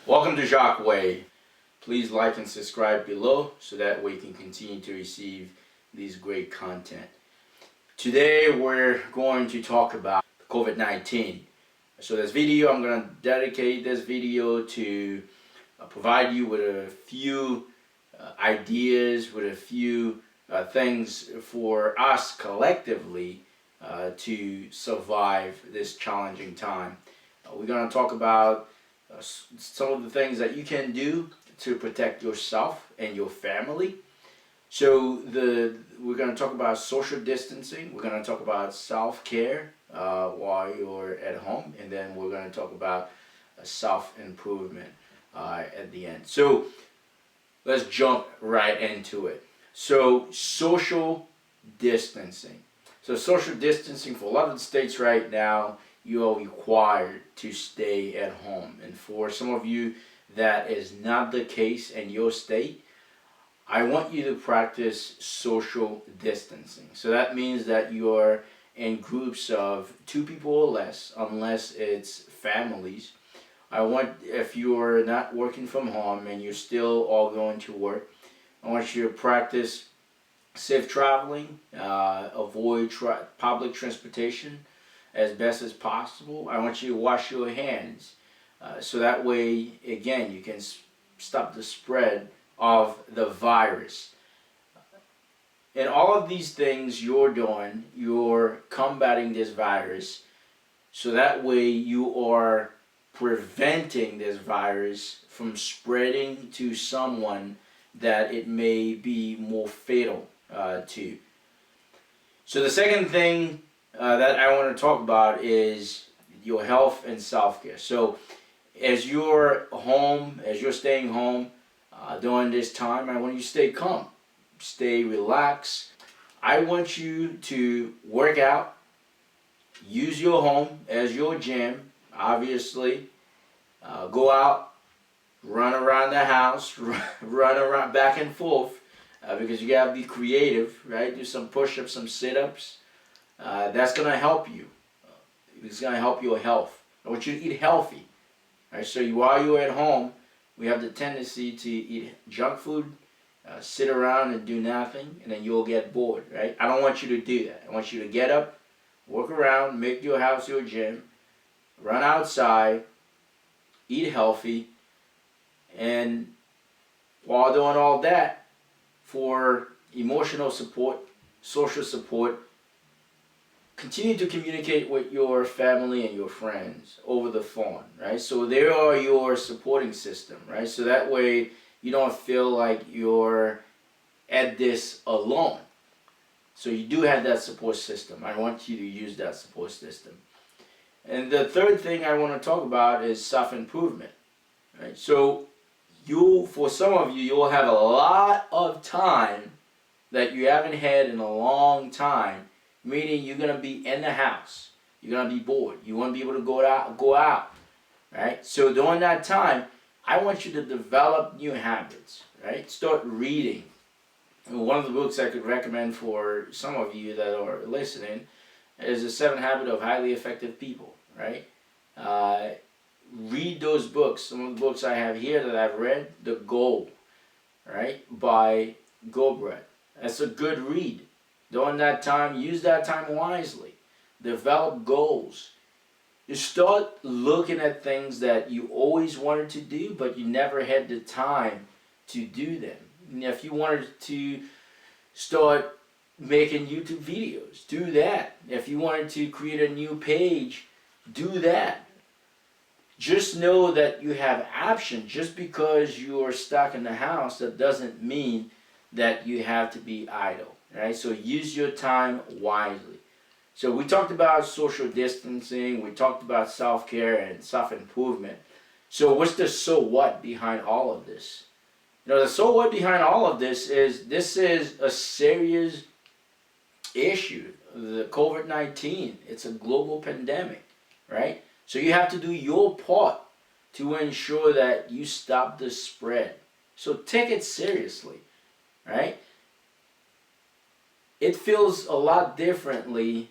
Welcome to Jacques'Way. Please like and subscribe below so that way you can continue to receive these great content. Today we're going to talk about COVID-19. So this video, I'm going to dedicate this video to provide you with a few ideas, with a few things for us collectively to survive this challenging time. We're going to talk about some of the things that you can do to protect yourself and your family. So we're going to talk about social distancing. We're going to talk about self-care while you're at home, and then we're going to talk about self-improvement at the end. So let's jump right into it. So social distancing. So social distancing for a lot of the states right now, you are required to stay at home. And for some of you that is not the case in your state, I want you to practice social distancing. So that means that you are in groups of 2 people or less, unless it's families. If you're not working from home and you're still all going to work, I want you to practice safe traveling, avoid public transportation as best as possible. I want you to wash your hands so that way, again, you can stop the spread of the virus. And all of these things you're doing, you're combating this virus, so that way you are preventing this virus from spreading to someone that it may be more fatal to. So the second thing that I want to talk about is your health and self-care. So as you're home, as you're staying home during this time, I want you to stay calm, stay relaxed. I want you to work out, use your home as your gym, obviously. Go out, run around the house, run around back and forth because you gotta be creative, right? Do some push-ups, some sit-ups. That's going to help you. It's going to help your health. I want you to eat healthy. Right? So while you're at home, we have the tendency to eat junk food, sit around and do nothing, and then you'll get bored. Right? I don't want you to do that. I want you to get up, walk around, make your house your gym, run outside, eat healthy, and while doing all that, for emotional support, social support, continue to communicate with your family and your friends over the phone, right? So they are your supporting system, right? So that way you don't feel like you're at this alone. So you do have that support system. I want you to use that support system. And the third thing I want to talk about is self-improvement, right? So for some of you, you'll have a lot of time that you haven't had in a long time. Meaning you're going to be in the house. You're going to be bored. You want to be able to go out, right? So during that time, I want you to develop new habits, right? Start reading. One of the books I could recommend for some of you that are listening is The 7 Habits of Highly Effective People, right? Read those books. Some of the books I have here that I've read, The Goal, right, by Gobret. That's a good read. During that time, use that time wisely. Develop goals. You start looking at things that you always wanted to do, but you never had the time to do them. And if you wanted to start making YouTube videos, do that. If you wanted to create a new page, do that. Just know that you have options. Just because you are stuck in the house, that doesn't mean that you have to be idle. Right? So use your time wisely. So we talked about social distancing, we talked about self-care and self-improvement. So what's the so what behind all of this? You know, the so what behind all of this is a serious issue. The COVID-19, it's a global pandemic, right? So you have to do your part to ensure that you stop the spread. So take it seriously, right? It feels a lot differently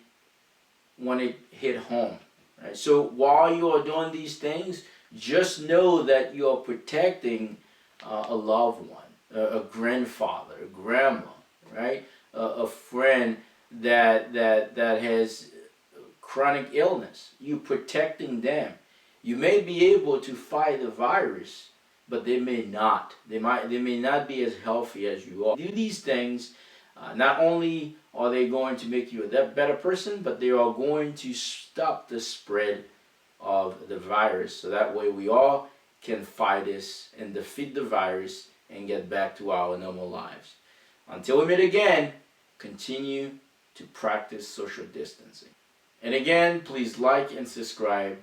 when it hit home, right? So while you are doing these things, just know that you're protecting a loved one, a grandfather, a grandma, right? A friend that has chronic illness. You protecting them. You may be able to fight the virus, but they may not. They may not be as healthy as you are. Do these things. Not only are they going to make you a better person, but they are going to stop the spread of the virus. So that way we all can fight this and defeat the virus and get back to our normal lives. Until we meet again, continue to practice social distancing. And again, please like and subscribe